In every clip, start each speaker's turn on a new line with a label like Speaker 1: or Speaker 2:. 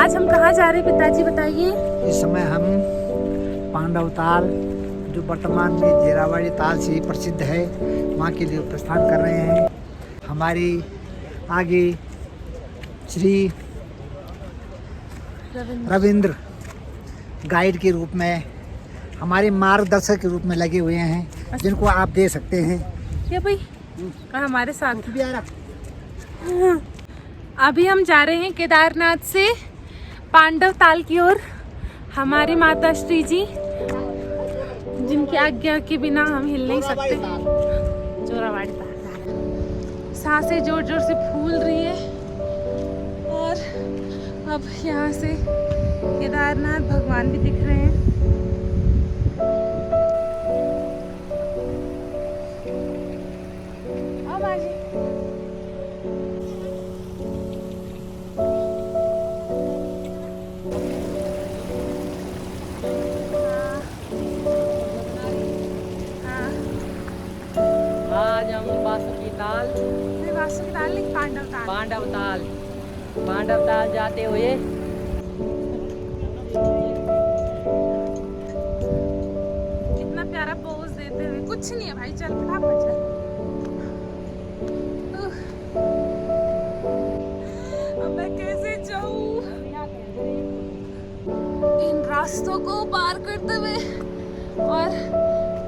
Speaker 1: आज हम कहाँ जा रहे हैं पिताजी बताइए।
Speaker 2: इस समय हम पांडव ताल, जो वर्तमान में जेरावाड़ी ताल से प्रसिद्ध है, वहाँ के लिए प्रस्थान कर रहे हैं। हमारी आगे श्री रविंद्र गाइड के रूप में, हमारे मार्गदर्शक के रूप में लगे हुए हैं, जिनको आप दे सकते हैं।
Speaker 1: क्या भाई हमारे साथ भी आ रहा। अभी हम जा रहे हैं केदारनाथ से पांडव ताल की ओर। हमारी माता श्री जी, जिनकी आज्ञा के बिना हम हिल नहीं सकते। जोरावाड़ी ताल सांसें जोर जोर से फूल रही है। और अब यहाँ से केदारनाथ भगवान भी दिख रहे हैं।
Speaker 3: आज हम बासुकी ताल पांडव ताल जाते हुए
Speaker 1: कितना प्यारा पोज देते हुए। कुछ नहीं है भाई, चल फटाफट चल। अब मैं कैसे जाऊं इन रास्तों को पार करते हुए। और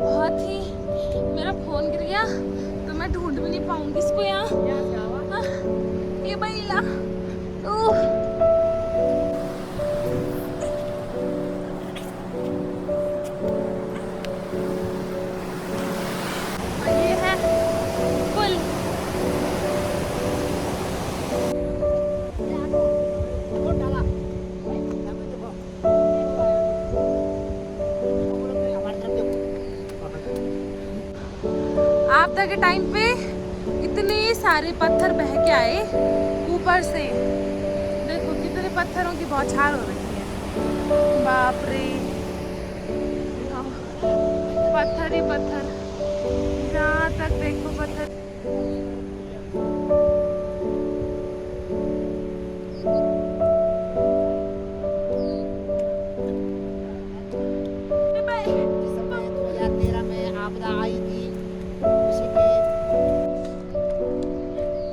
Speaker 1: बहुत ही, मेरा फोन गिर गया तो मैं ढूंढ भी नहीं पाऊंगी इसको यहाँ। ये बैला ये है पुल। आपदा के टाइम पे इतने सारे पत्थर बह के आए ऊपर से। देखो कितने पत्थरों की बौछार हो रही है। बाप रे, पत्थर ही पत्थर, जहाँ तक देखो पत्थर।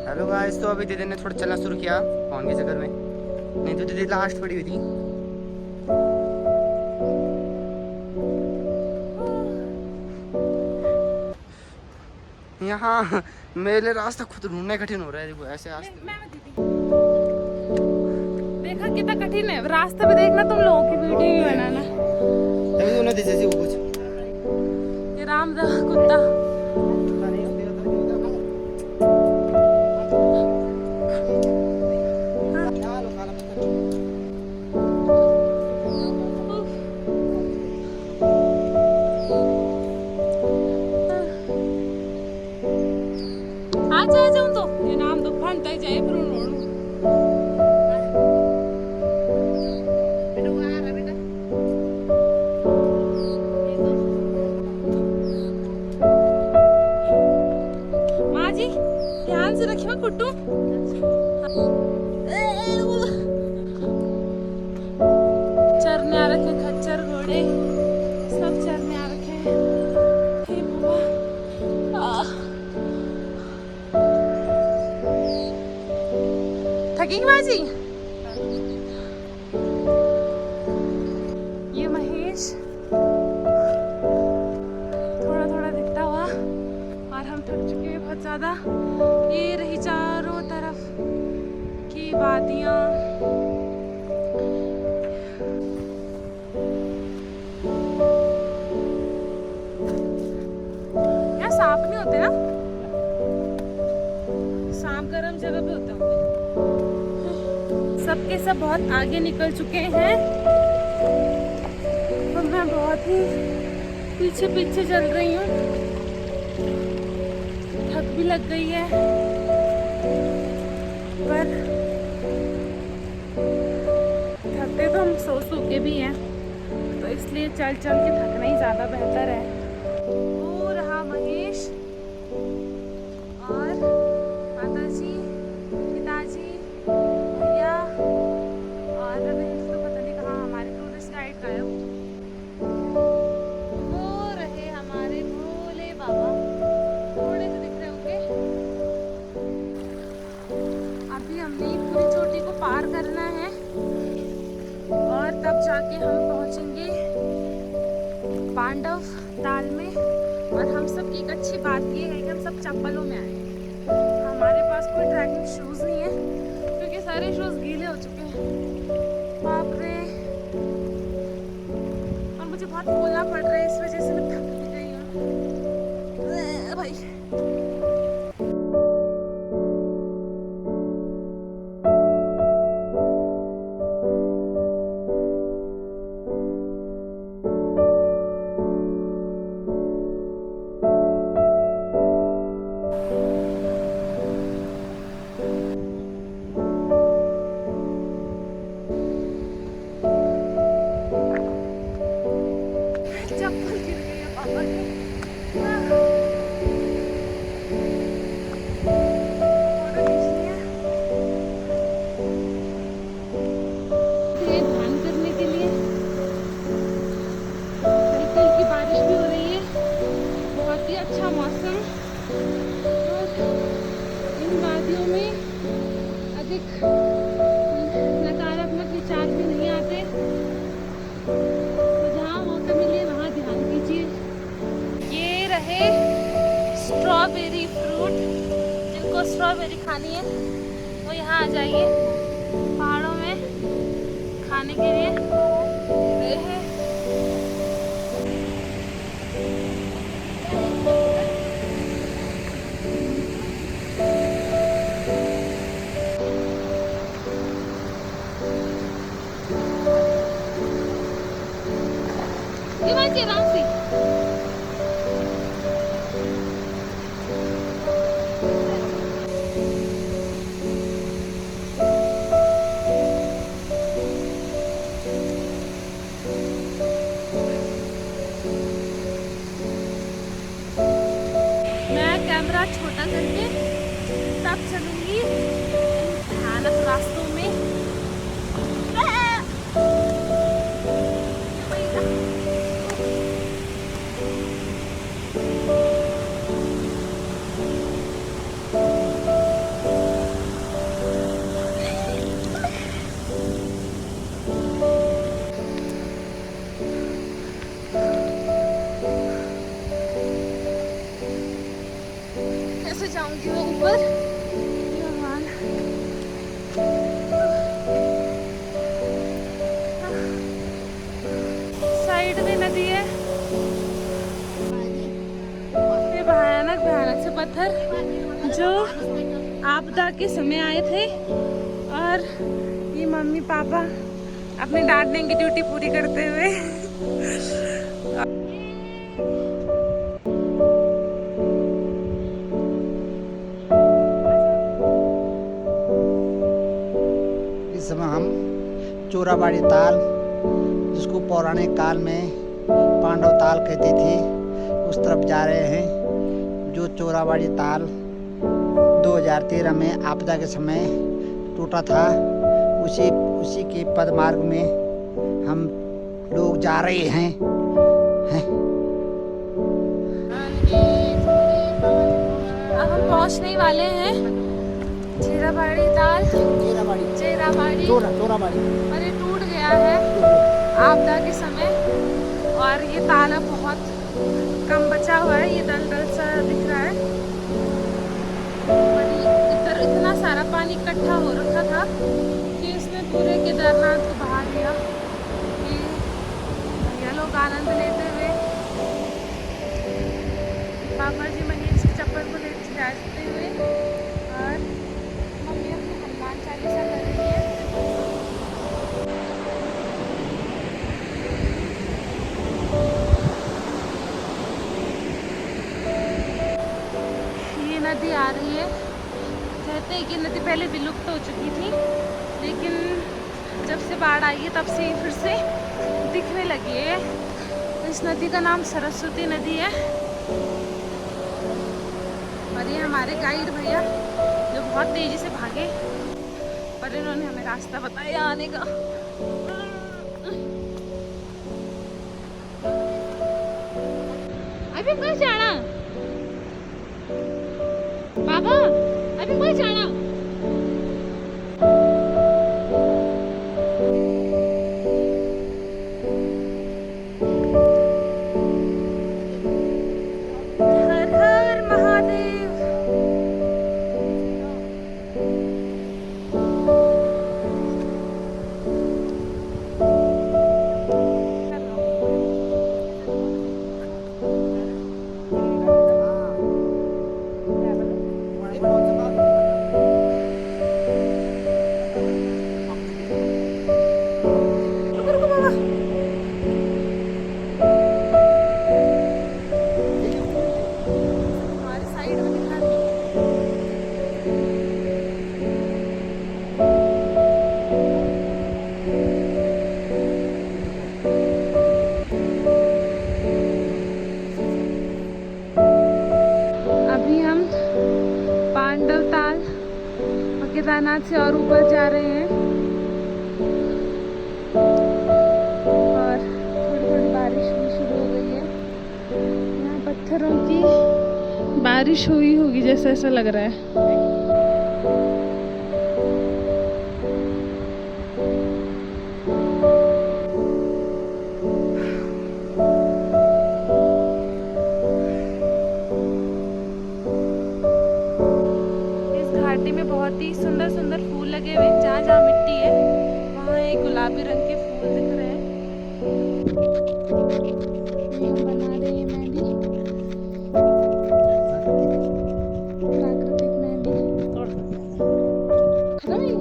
Speaker 4: हेलो गाइस, तो अभी दीदी ने थोड़ा चलना शुरू किया फोन के चक्कर में, नहीं तो दीदी लास्ट पड़ी हुई थी। यहाँ मेरे रास्ता खुद ढूंढने कठिन हो रहा है। देखो ऐसे
Speaker 1: देखा कितना कठिन है रास्ता भी देखना, तुम लोगों की वीडियो भी बनाना।
Speaker 4: तभी तो नदी जैसी वो कुछ
Speaker 1: ये राम दा कुत्ता। आ जाऊं तो ये नाम तो फंटा ही जाए पर उन्होंने माँ जी ध्यान से रखिए कुट्टू। चरने आ रखे खच्चर घोड़े, सब चरने आ रखे हैं। हे बाबा, थकेंगी बाजी। ये महेश थोड़ा थोड़ा दिखता हुआ, और हम थक चुके हैं बहुत ज्यादा। ये रही चारों तरफ की वादियां। यहाँ सांप नहीं होते ना, सांप गर्म जगह पे होते होंगे। सबके सब बहुत आगे निकल चुके हैं और मैं बहुत ही पीछे पीछे चल रही हूँ। थक भी लग गई है, पर थकते तो हम सो के भी हैं, तो इसलिए चल चल के थकना ही ज़्यादा बेहतर है। वो रहा महेश और माताजी, पिताजी, भैया और हम पहुंचेंगे पांडव ताल में। और हम सब की एक अच्छी बात ये है कि हम सब चप्पलों में आए हैं। हमारे पास कोई ट्रैकिंग शूज नहीं है क्योंकि सारे शूज गीले हो चुके हैं। बाप रे, और मुझे बहुत बोलना पड़ रहा है, इस वजह से मैं थक भी गई हूँ भाई। चप्पल गिर गई है पापा की। फोटो खींचनी है। ये ध्यान करने के लिए हल्की हल्की बारिश भी हो रही है, बहुत ही अच्छा मौसम। और इन वादियों में अधिक नकारात्मक विचार भी नहीं आते। स्ट्रॉबेरी फ्रूट, जिनको स्ट्रॉबेरी खानी है वो यहाँ आ जाइए पहाड़ों में खाने के लिए। ये है आराम से। कैमरा छोटा करके तब चलूंगी भयानक रास्तों में। कैसे जाऊंगी मैं ऊपर? भगवान, साइड में नदी है। ये भयानक भयानक से पत्थर जो आपदा के समय आए थे, और ये मम्मी पापा अपने डांटने की ड्यूटी पूरी करते हुए
Speaker 2: हम चोराबाड़ी ताल, जिसको पौराणिक काल में पांडव ताल कहते थे, उस तरफ जा रहे हैं। जो चोराबाड़ी ताल 2013 में आपदा के समय टूटा था, उसी के पदमार्ग में हम लोग जा रहे हैं।
Speaker 1: अब हम पहुंचने वाले हैं चेराबाड़ी ताल। चेराबाड़ी और ये टूट गया है आपदा के समय, और ये ताला बहुत कम बचा हुआ है। ये दलदल सा दिख रहा है, और इधर इतना सारा पानी इकट्ठा हो रखा था कि इसने पूरे केदारनाथ को बहा दिया। ये भैया लोग आनंद लेते हुए पापा जी मनीष की चप्पल को लेते जाते हुए, और मम्मी अपनी हनुमान चालीसा कर रही है। ये नदी आ रही है। कहते हैं कि नदी पहले विलुप्त हो चुकी थी, लेकिन जब से बाढ़ आई है तब से फिर से दिखने लगी है। इस नदी का नाम सरस्वती नदी है। और ये हमारे गाइड भैया जो बहुत तेजी से भागे, पर इन्होंने हमें रास्ता बताया आने का। अभी कहाँ जाना पापा? अभी कहाँ जाना? केदारनाथ से और ऊपर जा रहे हैं और थोड़ी थोड़ी बारिश भी शुरू हो गई है। यहाँ पत्थरों की बारिश हुई होगी जैसा ऐसा लग रहा है। घाटी में बहुत ही सुंदर सुंदर फूल लगे हुए हैं। जहाँ जहाँ मिट्टी है वहाँ एक गुलाबी रंग के फूल दिख रहे हैं। ये हम बना रहे हैं मेहंदी, प्राकृतिक मेहंदी। खत्म है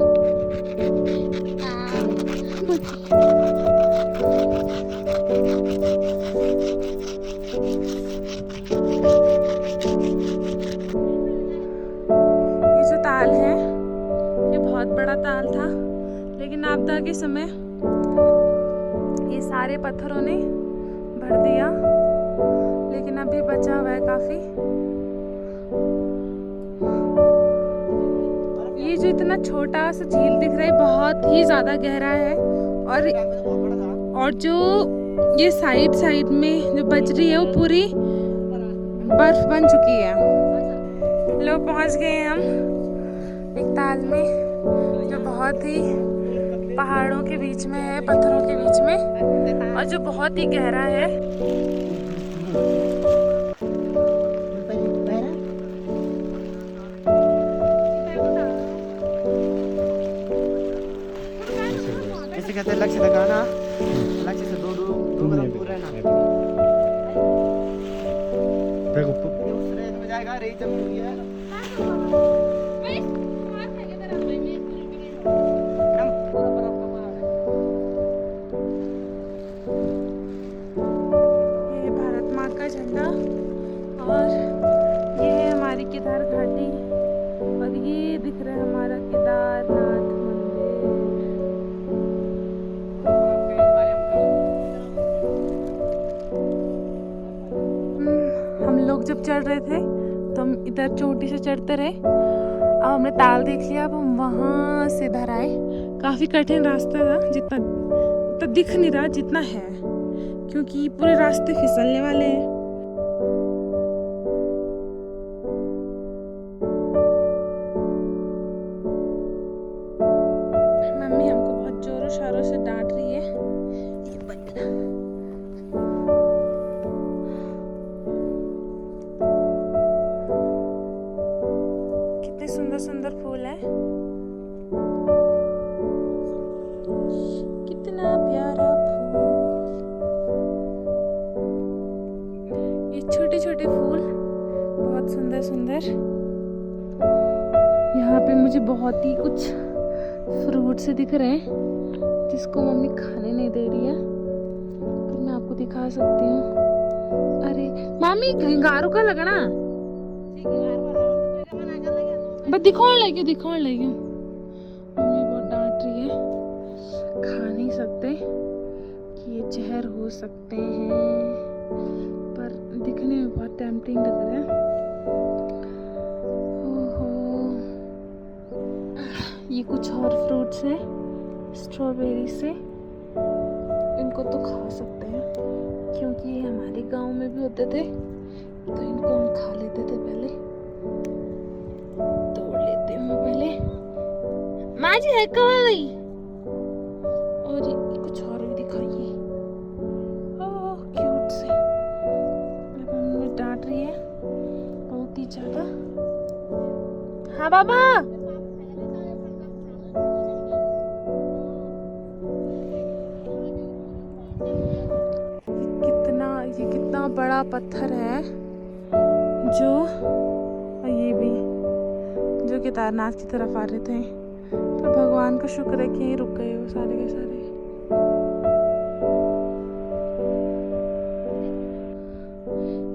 Speaker 1: ताल है। ये बहुत बड़ा ताल था, लेकिन आपदा के समय ये सारे पत्थरों ने भर दिया, लेकिन अभी बचा हुआ है काफी। ये जो इतना छोटा सा झील दिख रहा है बहुत ही ज्यादा गहरा है, और जो ये साइड साइड में जो बच रही है वो पूरी बर्फ बन चुकी है। लोग पहुंच गए हैं हम एक ताल में जो बहुत ही पहाड़ों के बीच में है, पत्थरों के बीच में, और जो बहुत ही गहरा है।
Speaker 4: इसे कहते हैं लक्ष्य लगाना, लक्ष्य से दो कदम दूर रहना। उस रेत में जाएगा, रेत जमी हुई है। ये भारत माँ का झंडा, और ये है हमारी केदार घाटी, और ये दिख रहा है हमारा केदारनाथ मंदिर। हम लोग जब चढ़ रहे थे तो हम इधर चोटी से चढ़ते रहे। अब हमने ताल देख लिया, अब हम वहां से इधर आए। काफी कठिन रास्ता था, जितना तो दिख नहीं रहा जितना है, क्योंकि पूरे रास्ते फिसलने वाले हैं। मम्मी हमको बहुत जोरों शोरों से डांट रही है। कितने सुंदर सुंदर फूल है, कितना प्यारा फूल। ये छोटे छोटे फूल बहुत सुंदर सुंदर। यहाँ पे मुझे बहुत ही कुछ फ्रूट से दिख रहे हैं जिसको मम्मी खाने नहीं दे रही है, तो मैं आपको दिखा सकती हूँ। अरे मामी गारू का लगना बस दिखाने लगी मम्मी बहुत डांट रही है। खा नहीं सकते कि ये जहर हो सकते हैं, पर दिखने में बहुत टेम्पटिंग लग रहा है। ओहो, ये कुछ और फ्रूट्स हैं, स्ट्रॉबेरी से। इनको तो खा सकते हैं क्योंकि ये हमारे गांव में भी होते थे, तो इनको हम खा लेते थे। पहले तोड़ लेते हूँ पहले। माँ जी है कहाँ गई? और ये कुछ और भी दिखाइए। ओह क्यूट से। मम्मी डांट रही है बहुत ही ज्यादा। हाँ बाबा। ये कितना बड़ा पत्थर है जो, ये भी जो केदारनाथ की तरफ आ रहे थे, पर भगवान का शुक्र है कि यहीं रुक गए वो सारे के सारे।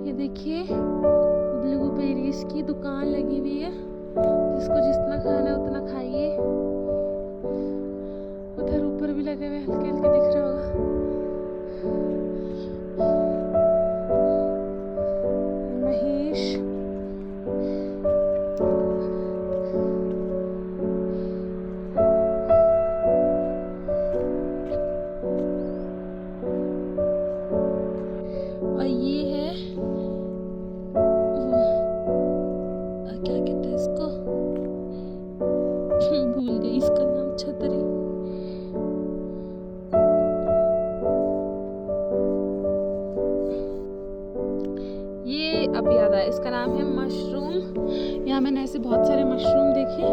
Speaker 4: ये देखिए ब्लूबेरीज की दुकान लगी हुई है, जिसको जितना खाना है उतना खाइए। उधर ऊपर भी लगे हुए हल्के हल्के दिख रहा होगा। महेश ये है वो क्या कहते हैं इसको भूल गई इसका नाम, छतरी। ये अब याद आया, इसका नाम है मशरूम। यहाँ मैंने ऐसे बहुत सारे मशरूम देखे,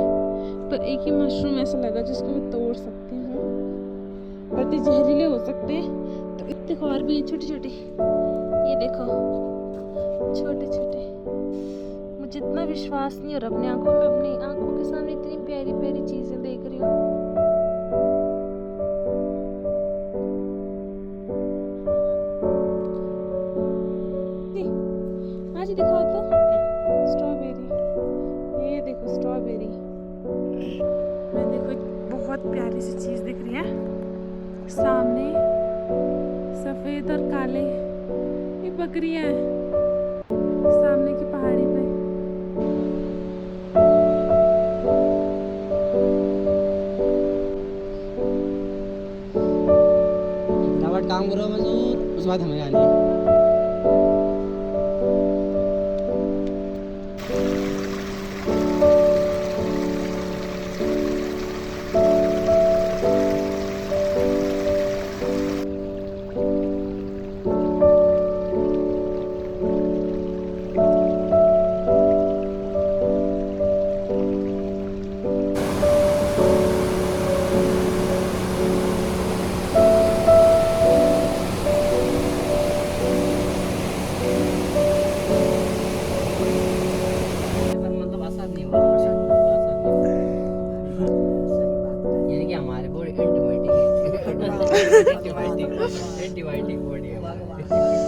Speaker 4: पर एक ही मशरूम ऐसा लगा जिसको मैं तोड़ सकती हूँ, पर ये जहरीले हो सकते हैं। तो देखो और भी छोटे छोटे, ये देखो छोटे छोटे। मुझे इतना विश्वास नहीं हो रहा अपनी आंखों में, अपनी आंखों के सामने इतनी प्यारी प्यारी चीजें देख रही हूँ। आज दिखाओ तो स्ट्रॉबेरी, ये देखो स्ट्रॉबेरी। मैं देखो एक बहुत प्यारी सी चीज दिख रही है सामने, सफेद और काले ये बकरियां हैं सामने की पहाड़ी पे।
Speaker 3: फटाफट काम करो मजदूर, उस बाद हमें आनी है। यानी कि हमारे बॉडी एंटीबायोटिक बॉडी है हमारी।